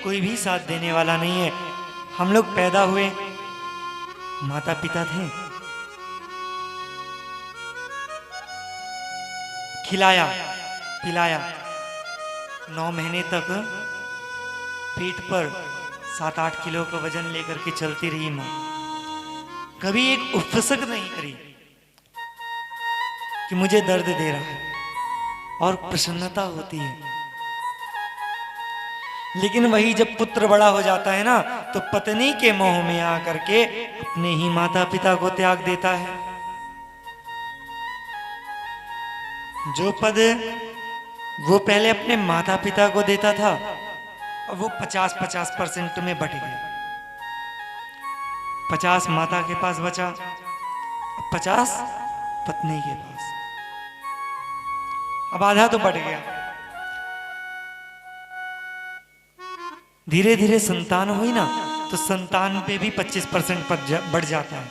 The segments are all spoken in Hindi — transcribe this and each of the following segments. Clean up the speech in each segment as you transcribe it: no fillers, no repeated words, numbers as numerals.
कोई भी साथ देने वाला नहीं है। हम लोग पैदा हुए, माता पिता थे, खिलाया पिलाया, 9 महीने तक पीठ पर 7-8 किलो का वजन लेकर के चलती रही माँ। कभी एक उपसक नहीं करी कि मुझे दर्द दे रहा है, और प्रसन्नता होती है। लेकिन वही जब पुत्र बड़ा हो जाता है ना, तो पत्नी के मोह में आकर के अपने ही माता पिता को त्याग देता है। जो पद वो पहले अपने माता पिता को देता था, अब वो 50-50% में बट गया। 50 माता के पास बचा, 50 पत्नी के पास, अब आधा तो बढ़ गया। धीरे धीरे संतान हुई ना, तो संतान पे भी 25% बढ़ जाता है।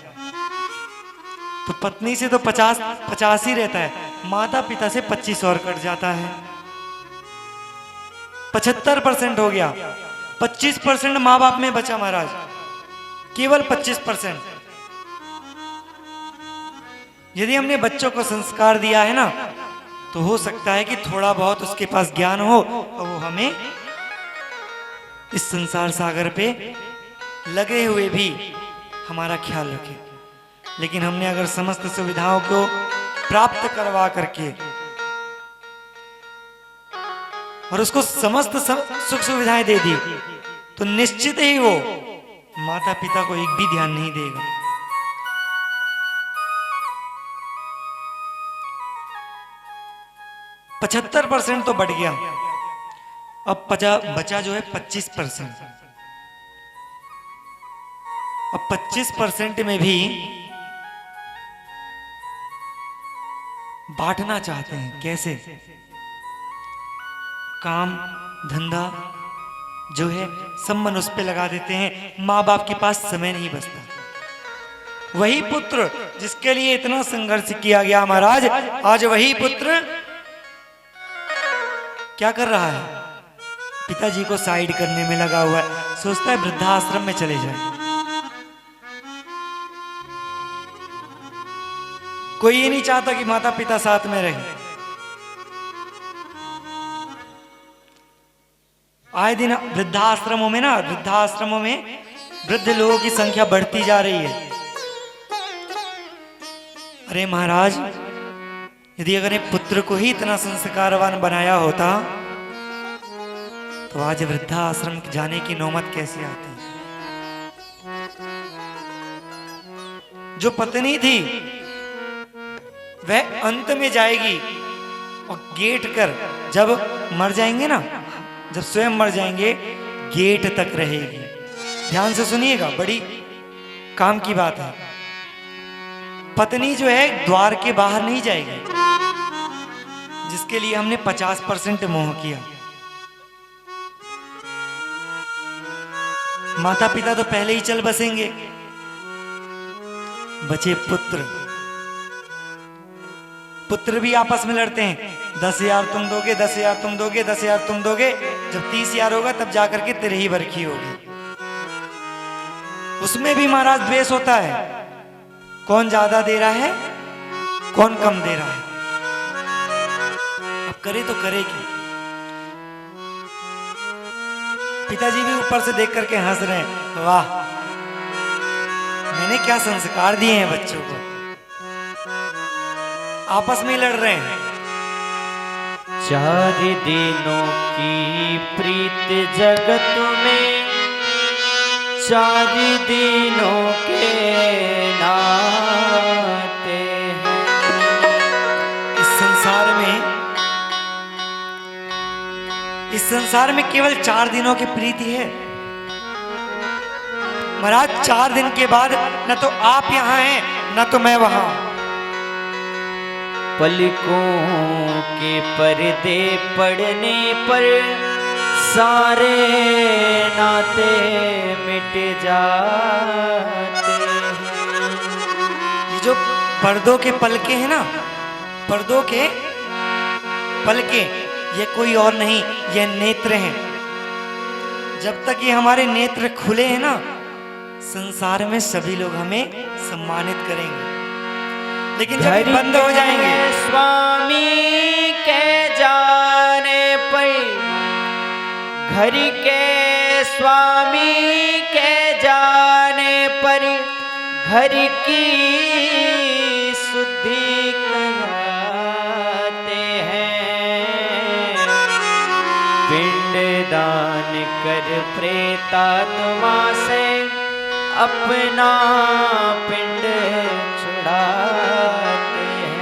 तो पत्नी से तो 50 ही रहता है, माता पिता से 25 और कट जाता है, 75% हो गया। 25% माँ बाप में बचा महाराज, केवल 25%। यदि हमने बच्चों को संस्कार दिया है ना, तो हो सकता है कि थोड़ा बहुत उसके पास ज्ञान हो और वो हमें इस संसार सागर पे लगे हुए भी हमारा ख्याल रखे। लेकिन हमने अगर समस्त सुविधाओं को प्राप्त करवा करके और उसको समस्त सुख सुविधाएं दे दी, तो निश्चित ही वो माता पिता को एक भी ध्यान नहीं देगा। तो 75% तो बढ़ गया, अब बचा जो है 25%। अब 25% में भी बांटना चाहते हैं। कैसे? काम धंधा जो है सब मनुष्य पे लगा देते हैं, माँ बाप के पास समय नहीं बचता। वही पुत्र जिसके लिए इतना संघर्ष किया गया महाराज, आज वही पुत्र क्या कर रहा है? पिताजी को साइड करने में लगा हुआ है, सोचता है वृद्धाश्रम में चले जाए। कोई ये नहीं चाहता कि माता पिता साथ में रहे। आए दिन वृद्धाश्रमों में वृद्ध लोगों की संख्या बढ़ती जा रही है। अरे महाराज, यदि अगर एक पुत्र को ही इतना संस्कारवान बनाया होता, तो आज वृद्धाश्रम जाने की नौबत कैसे आती। जो पत्नी थी वह अंत में जाएगी और गेट कर, जब मर जाएंगे ना, जब स्वयं मर जाएंगे, गेट तक रहेगी। ध्यान से सुनिएगा, बड़ी काम की बात है। पत्नी जो है द्वार के बाहर नहीं जाएगी, जिसके लिए हमने 50% मोह किया। माता पिता तो पहले ही चल बसेंगे, बचे पुत्र। पुत्र भी आपस में लड़ते हैं, 10,000 तुम दोगे, 10,000 तुम दोगे, 10,000 तुम दोगे। जब 30,000 होगा तब जाकर के तेरे ही बरखी होगी। उसमें भी महाराज द्वेष होता है, कौन ज्यादा दे रहा है, कौन कम दे रहा है। अब करे तो करे क्या? पिताजी भी ऊपर से देख करके हंस रहे हैं, वाह मैंने क्या संस्कार दिए हैं बच्चों को। आपस में लड़ रहे हैं। 4 दिनों की प्रीत जगत में, 4 दिनों के नाते हैं। इस संसार में केवल 4 दिनों की प्रीति है महाराज। 4 दिन के बाद न तो आप यहां हैं, न तो मैं वहां। पलकों के पर्दे पड़ने पर सारे नाते मिट जाते हैं। ये जो पर्दों के पलके हैं ना, पर्दों के पलके, ये कोई और नहीं, ये नेत्र हैं। जब तक ये हमारे नेत्र खुले हैं ना, संसार में सभी लोग हमें सम्मानित करेंगे, लेकिन जब ये बंद हो जाएंगे, स्वामी के जाने पर, घर के स्वामी के जाने पर, घर की शुद्धि कराते हैं। पिंड दान कर प्रेतात्मा से अपना पिंड छुड़ाते हैं।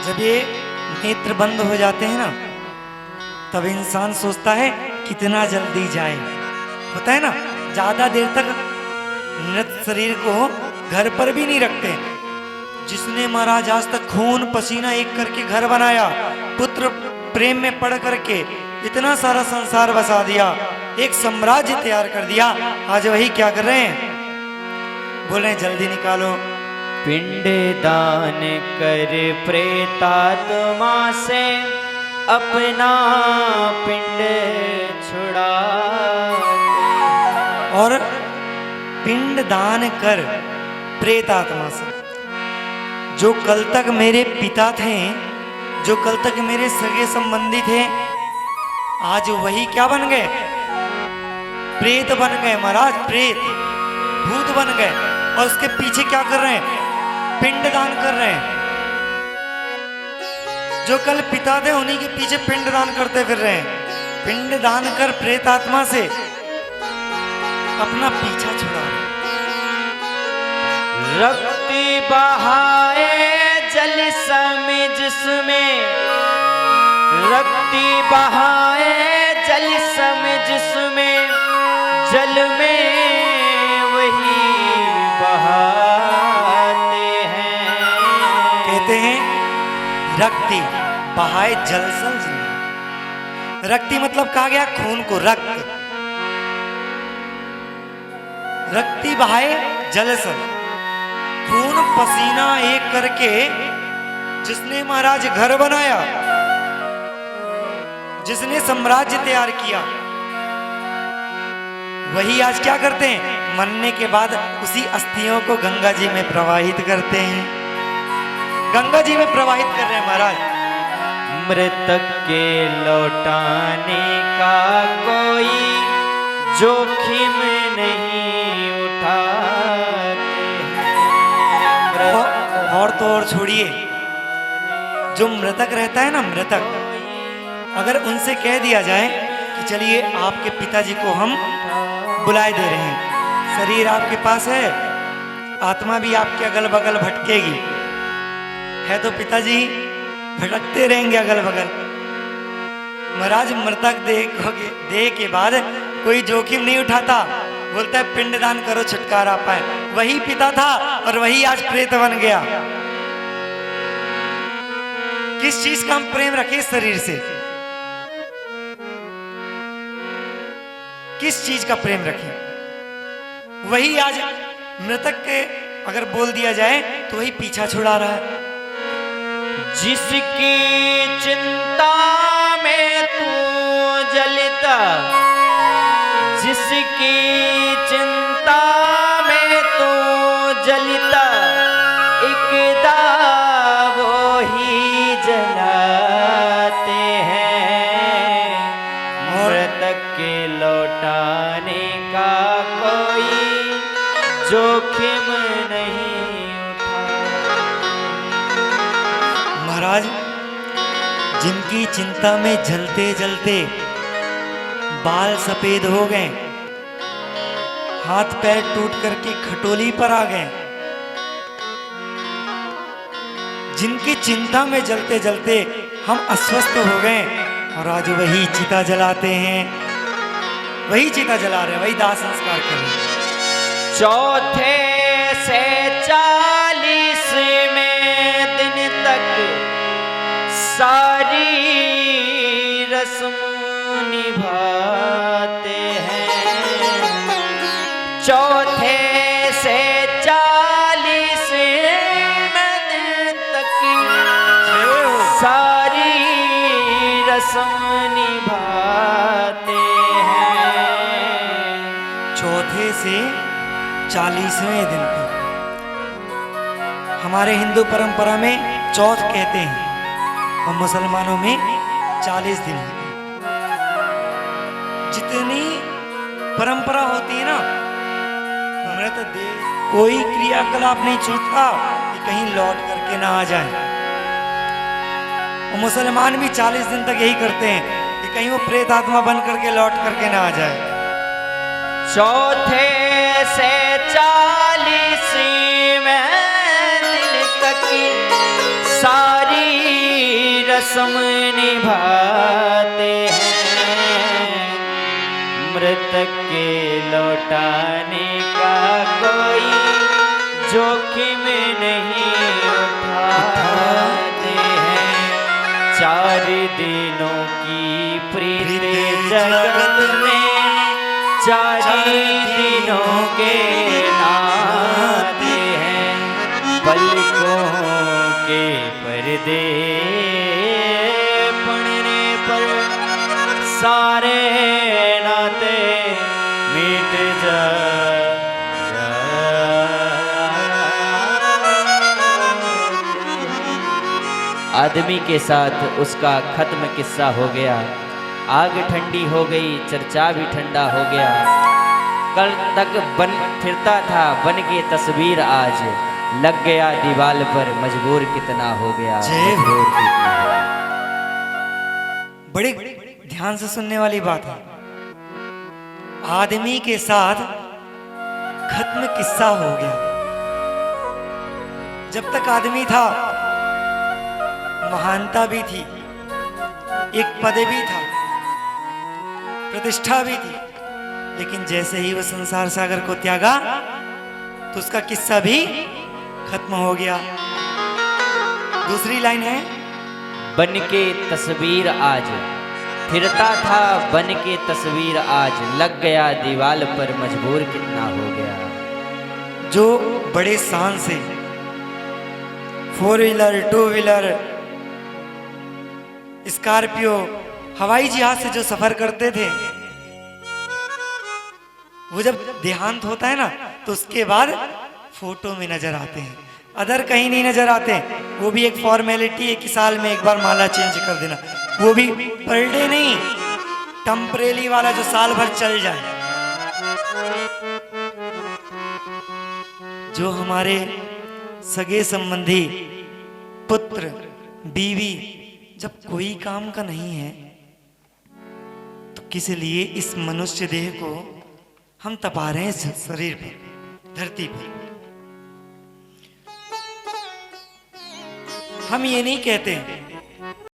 जब ये नेत्र बंद हो जाते हैं ना, तब इंसान सोचता है कितना जल्दी जाए। होता है ना, ज्यादा देर तक मृत शरीर को घर पर भी नहीं रखते। जिसने महाराज आज तक खून पसीना एक करके घर बनाया, पुत्र प्रेम में पड़ करके इतना सारा संसार बसा दिया, एक साम्राज्य तैयार कर दिया, आज वही क्या कर रहे हैं? बोल रहे हैं जल्दी निकालो। पिंड दान कर प्रेतात्मा से अपना पिंड छुड़ाते। और पिंड दान कर प्रेतात्मा से, जो कल तक मेरे पिता थे, जो कल तक मेरे सगे संबंधी थे, आज वही क्या बन गए? प्रेत बन गए महाराज, प्रेत भूत बन गए। और उसके पीछे क्या कर रहे हैं? पिंड दान कर रहे हैं। जो कल पिता थे उन्हीं के पीछे पिंड दान करते फिर रहे हैं। पिंड दान कर प्रेतात्मा से अपना पीछा छुड़ा। रक्ति बहाए जल सम जिसमें, रक्ति बहाए जल सम जिसमें, जल में वही बहाते हैं। कहते हैं रक्ति बहाए जल सम जिसमें। रक्ति मतलब कहा गया खून को, रक्त। रक्ति बहाए जल सम, खून पसीना एक करके जिसने महाराज घर बनाया, जिसने साम्राज्य तैयार किया, वही आज क्या करते हैं? मरने के बाद उसी अस्थियों को गंगा जी में प्रवाहित करते हैं। गंगा जी में प्रवाहित कर रहे हैं महाराज। मृतक के लौटाने का कोई जोखिम नहीं उठाते हैं। और तो और छोड़िए, जो मृतक रहता है ना, मृतक, अगर उनसे कह दिया जाए कि चलिए आपके पिताजी को हम बुलाए दे रहे हैं, शरीर आपके पास है, आत्मा भी आपके अगल बगल भटकेगी, है तो पिताजी भटकते रहेंगे अगल बगल। महाराज मृतक देह के बाद कोई जोखिम नहीं उठाता, बोलता है पिंड दान करो छुटकारा पाए। वही पिता था और वही आज प्रेत बन गया। किस चीज का हम प्रेम रखें शरीर से? किस चीज का प्रेम रखें? वही आज मृतक के अगर बोल दिया जाए तो वही पीछा छुड़ा रहा है। जिसकी चिंता में तू जलता, जिसकी चिंता में तू जलता, एकदा वो ही जलाते हैं। मृतक के लौटाने का कोई जोखिम नहीं उठाते। महाराज जिनकी चिंता में जलते जलते बाल सफेद हो गए, हाथ पैर टूट करके खटोली पर आ गए, जिनकी चिंता में जलते जलते हम अस्वस्थ हो गए, और आज वही चिता जलाते हैं, वही चिता जला रहे हैं, वही दाह संस्कार कर रहे हैं। चौथे से 40वें दिन तक सारी रस्म निभाते हैं। चौथे से 40वें दिन तक सारी रस्म निभाते हैं। चौथे से 40वें दिन तक। हमारे हिंदू परंपरा में चौथ कहते हैं और मुसलमानों में 40 दिन होते हैं। जितनी परंपरा होती है ना, मृतदेह कोई क्रियाकलाप नहीं छूटता कि कहीं लौट करके ना आ जाए। और मुसलमान भी 40 दिन तक यही करते हैं कि कहीं वो प्रेत आत्मा बन करके लौट करके ना आ जाए। चौथे से 40वें दिन तक सारी रस्म निभाते हैं। मृतक के लौटाने का कोई जोखिम नहीं उठाते हैं। 4 दिनों की प्रीति जगत में 4 दिनों के नाते हैं। पलकों के पर्दे पड़ने पर सारे नाते मिट आदमी के साथ उसका खत्म किस्सा हो गया। आग ठंडी हो गई, चर्चा भी ठंडा हो गया। कल तक बन फिरता था बन के तस्वीर, आज लग गया दीवार पर, मजबूर कितना हो गया, मजबूर कितना। बड़े ध्यान से सुनने वाली बात है। आदमी के साथ खत्म किस्सा हो गया। जब तक आदमी था महानता भी थी, एक पद भी था, प्रतिष्ठा भी थी, लेकिन जैसे ही वह संसार सागर को त्यागा तो उसका किस्सा भी खत्म हो गया। दूसरी लाइन है, बन के तस्वीर आज फिरता था, बन के तस्वीर आज लग गया दीवार पर, मजबूर कितना हो गया। जो बड़े शान से 4 व्हीलर 2 व्हीलर स्कॉर्पियो हवाई जहाज से जो सफर करते थे, वो जब देहांत होता है ना तो उसके बाद फोटो में नजर आते हैं, अदर कहीं नहीं नजर आते। वो भी एक फॉर्मेलिटी है कि साल में एक बार माला चेंज कर देना, वो भी पर डे नहीं, टेम्परेरी वाला जो साल भर चल जाए। जो हमारे सगे संबंधी पुत्र बीवी जब कोई काम का नहीं है तो किस लिए इस मनुष्य देह को हम तपा रहे हैं इस शरीर पर, धरती पर। हम ये नहीं कहते